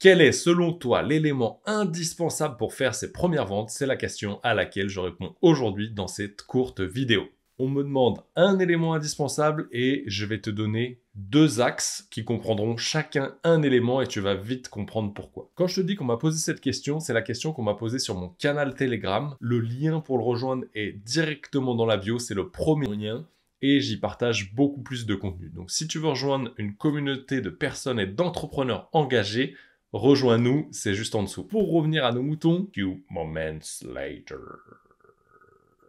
Quel est, selon toi, l'élément indispensable pour faire ses premières ventes? C'est la question à laquelle je réponds aujourd'hui dans cette courte vidéo. On me demande un élément indispensable et je vais te donner deux axes qui comprendront chacun un élément et tu vas vite comprendre pourquoi. Quand je te dis qu'on m'a posé cette question, c'est la question qu'on m'a posée sur mon canal Telegram. Le lien pour le rejoindre est directement dans la bio, c'est le premier lien. Et j'y partage beaucoup plus de contenu. Donc si tu veux rejoindre une communauté de personnes et d'entrepreneurs engagés, rejoins-nous, c'est juste en dessous. Pour revenir à nos moutons, few moments later.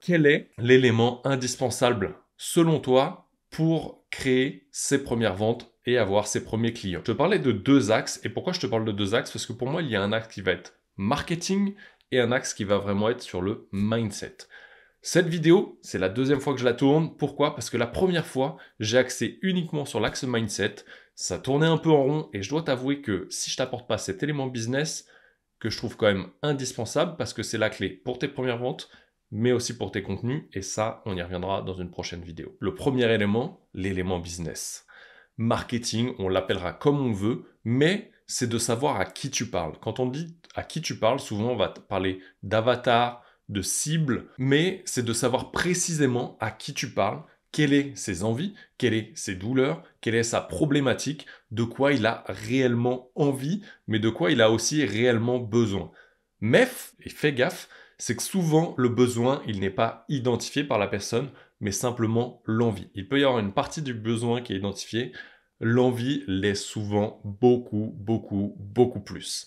Quel est l'élément indispensable, selon toi, pour créer ses premières ventes et avoir ses premiers clients? Je te parlais de deux axes. Et pourquoi je te parle de deux axes? Parce que pour moi, il y a un axe qui va être marketing et un axe qui va vraiment être sur le mindset. Cette vidéo, c'est la deuxième fois que je la tourne. Pourquoi? Parce que la première fois, j'ai axé uniquement sur l'axe mindset. Ça tournait un peu en rond et je dois t'avouer que si je t'apporte pas cet élément business, que je trouve quand même indispensable parce que c'est la clé pour tes premières ventes, mais aussi pour tes contenus. Et ça, on y reviendra dans une prochaine vidéo. Le premier élément, l'élément business. Marketing, on l'appellera comme on veut, mais c'est de savoir à qui tu parles. Quand on dit à qui tu parles, souvent on va te parler d'avatar, de cible, mais c'est de savoir précisément à qui tu parles, quelles sont ses envies, quelles sont ses douleurs, quelle est sa problématique, de quoi il a réellement envie, mais de quoi il a aussi réellement besoin. Mais, et fais gaffe, c'est que souvent le besoin, il n'est pas identifié par la personne, mais simplement l'envie. Il peut y avoir une partie du besoin qui est identifiée, l'envie l'est souvent beaucoup plus.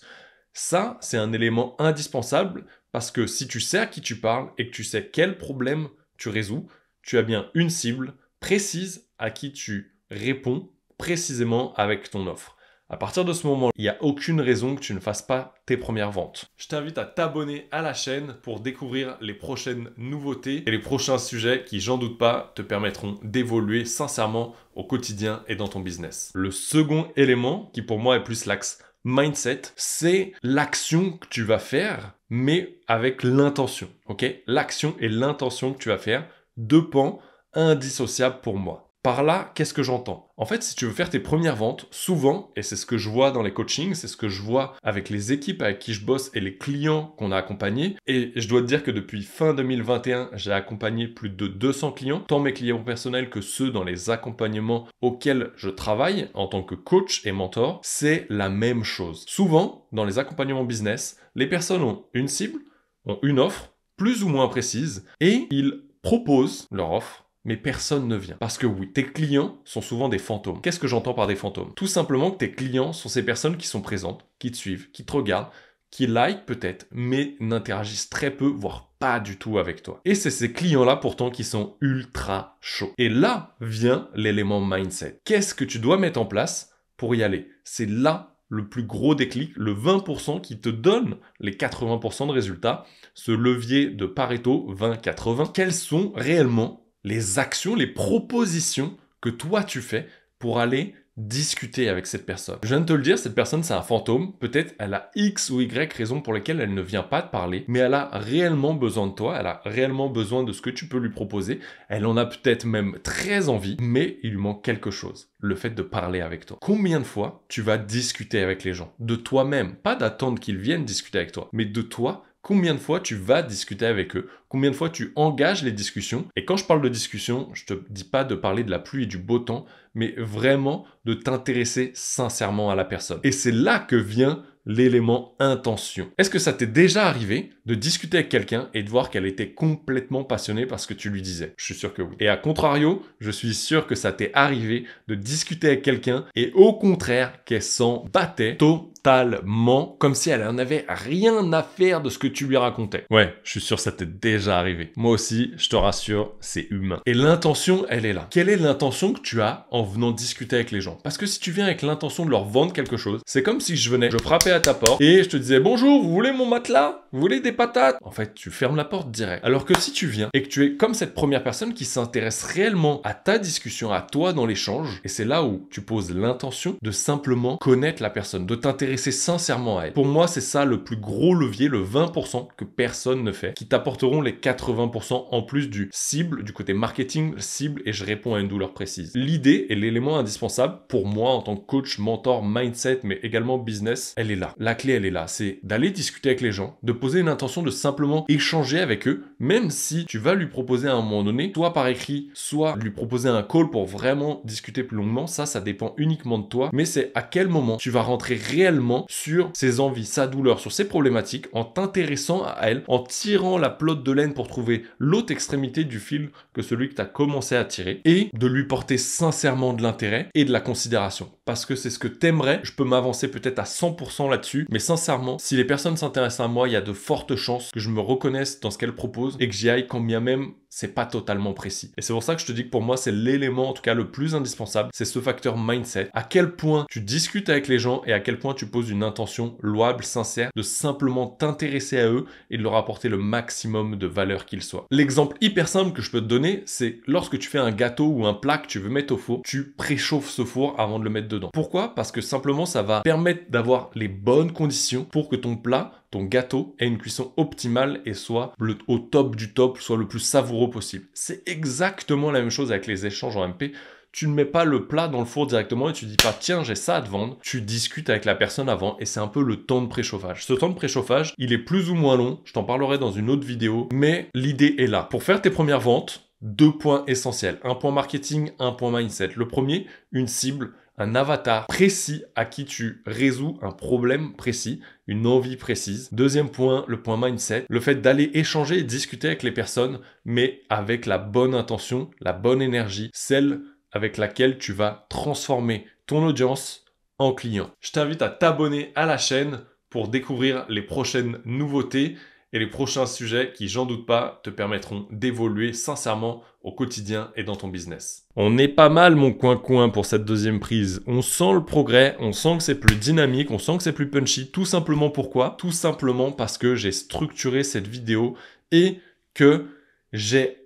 Ça, c'est un élément indispensable parce que si tu sais à qui tu parles et que tu sais quel problème tu résous, tu as bien une cible précise à qui tu réponds précisément avec ton offre. À partir de ce moment, il n'y a aucune raison que tu ne fasses pas tes premières ventes. Je t'invite à t'abonner à la chaîne pour découvrir les prochaines nouveautés et les prochains sujets qui, j'en doute pas, te permettront d'évoluer sincèrement au quotidien et dans ton business. Le second élément, qui pour moi est plus l'axe mindset, c'est l'action que tu vas faire, mais avec l'intention, ok? L'action et l'intention que tu vas faire, deux pans indissociables pour moi. Par là, qu'est-ce que j'entends? En fait, si tu veux faire tes premières ventes, souvent, et c'est ce que je vois dans les coachings, c'est ce que je vois avec les équipes avec qui je bosse et les clients qu'on a accompagnés, et je dois te dire que depuis fin 2021, j'ai accompagné plus de 200 clients, tant mes clients personnels que ceux dans les accompagnements auxquels je travaille en tant que coach et mentor, c'est la même chose. Souvent, dans les accompagnements business, les personnes ont une cible, ont une offre, plus ou moins précise, et ils proposent leur offre, mais personne ne vient. Parce que oui, tes clients sont souvent des fantômes. Qu'est-ce que j'entends par des fantômes? Tout simplement que tes clients sont ces personnes qui sont présentes, qui te suivent, qui te regardent, qui like peut-être, mais n'interagissent très peu, voire pas du tout avec toi. Et c'est ces clients-là pourtant qui sont ultra chauds. Et là vient l'élément mindset. Qu'est-ce que tu dois mettre en place pour y aller? C'est là le plus gros déclic, le 20% qui te donne les 80% de résultats, ce levier de Pareto 20-80. Quels sont réellement les actions, les propositions que toi tu fais pour aller discuter avec cette personne? Je viens de te le dire, cette personne c'est un fantôme, peut-être elle a X ou Y raisons pour lesquelles elle ne vient pas te parler, mais elle a réellement besoin de toi, elle a réellement besoin de ce que tu peux lui proposer, elle en a peut-être même très envie, mais il lui manque quelque chose, le fait de parler avec toi. Combien de fois tu vas discuter avec les gens? De toi-même, pas d'attendre qu'ils viennent discuter avec toi, mais de toi. Combien de fois tu vas discuter avec eux? Combien de fois tu engages les discussions? Et quand je parle de discussion, je te dis pas de parler de la pluie et du beau temps, mais vraiment de t'intéresser sincèrement à la personne. Et c'est là que vient l'élément intention. Est-ce que ça t'est déjà arrivé de discuter avec quelqu'un et de voir qu'elle était complètement passionnée par ce que tu lui disais? Je suis sûr que oui. Et à contrario, je suis sûr que ça t'est arrivé de discuter avec quelqu'un et au contraire qu'elle s'en battait totalement, comme si elle en avait rien à faire de ce que tu lui racontais. Ouais, je suis sûr que ça t'est déjà arrivé. Moi aussi, je te rassure, c'est humain. Et l'intention, elle est là. Quelle est l'intention que tu as en venant discuter avec les gens? Parce que si tu viens avec l'intention de leur vendre quelque chose, c'est comme si je frappais à ta porte et je te disais « Bonjour, vous voulez mon matelas? Vous voulez des patates. En fait, tu fermes la porte direct. Alors que si tu viens et que tu es comme cette première personne qui s'intéresse réellement à ta discussion, à toi dans l'échange, et c'est là où tu poses l'intention de simplement connaître la personne, de t'intéresser sincèrement à elle. Pour moi, c'est ça le plus gros levier, le 20% que personne ne fait, qui t'apporteront les 80% en plus du cible, du côté marketing, cible, et je réponds à une douleur précise. L'idée et l'élément indispensable pour moi en tant que coach, mentor, mindset, mais également business, elle est là. La clé, elle est là. C'est d'aller discuter avec les gens, de poser une intention de simplement échanger avec eux, même si tu vas lui proposer à un moment donné, soit par écrit, soit lui proposer un call pour vraiment discuter plus longuement. Ça dépend uniquement de toi, mais c'est à quel moment tu vas rentrer réellement sur ses envies, sa douleur, sur ses problématiques, en t'intéressant à elle, en tirant la pelote de laine pour trouver l'autre extrémité du fil que celui que tu as commencé à tirer, et de lui porter sincèrement de l'intérêt et de la considération. Parce que c'est ce que t'aimerais, je peux m'avancer peut-être à 100% là-dessus, mais sincèrement, si les personnes s'intéressent à moi, il y a de fortes chances que je me reconnaisse dans ce qu'elles proposent et que j'y aille quand bien même c'est pas totalement précis. Et c'est pour ça que je te dis que pour moi, c'est l'élément, en tout cas le plus indispensable, c'est ce facteur mindset. À quel point tu discutes avec les gens et à quel point tu poses une intention louable, sincère, de simplement t'intéresser à eux et de leur apporter le maximum de valeur qu'ils soient. L'exemple hyper simple que je peux te donner, c'est lorsque tu fais un gâteau ou un plat que tu veux mettre au four, tu préchauffes ce four avant de le mettre dedans. Pourquoi? Parce que simplement, ça va permettre d'avoir les bonnes conditions pour que ton plat, ton gâteau ait une cuisson optimale et soit au top du top, soit le plus savoureux possible. C'est exactement la même chose avec les échanges en MP. Tu ne mets pas le plat dans le four directement et tu dis pas tiens j'ai ça à te vendre. Tu discutes avec la personne avant et c'est un peu le temps de préchauffage. Ce temps de préchauffage, il est plus ou moins long. Je t'en parlerai dans une autre vidéo, mais l'idée est là. Pour faire tes premières ventes, 2 points essentiels. Un point marketing, un point mindset. Le premier, une cible, un avatar précis à qui tu résous un problème précis, une envie précise. Deuxième point, le point mindset, le fait d'aller échanger et discuter avec les personnes, mais avec la bonne intention, la bonne énergie, celle avec laquelle tu vas transformer ton audience en client. Je t'invite à t'abonner à la chaîne pour découvrir les prochaines nouveautés et les prochains sujets qui, j'en doute pas, te permettront d'évoluer sincèrement au quotidien et dans ton business. On est pas mal mon coin-coin pour cette deuxième prise. On sent le progrès, on sent que c'est plus dynamique, on sent que c'est plus punchy. Tout simplement pourquoi? Tout simplement parce que j'ai structuré cette vidéo et que j'ai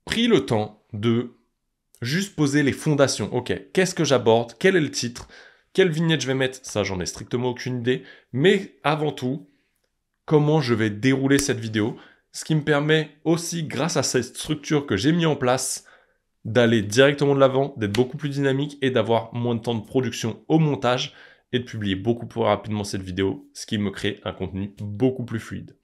pris le temps de juste poser les fondations. Ok, qu'est-ce que j'aborde? Quel est le titre? Quelle vignette je vais mettre? Ça, j'en ai strictement aucune idée. Mais avant tout, comment je vais dérouler cette vidéo, ce qui me permet aussi, grâce à cette structure que j'ai mis en place, d'aller directement de l'avant, d'être beaucoup plus dynamique et d'avoir moins de temps de production au montage et de publier beaucoup plus rapidement cette vidéo, ce qui me crée un contenu beaucoup plus fluide.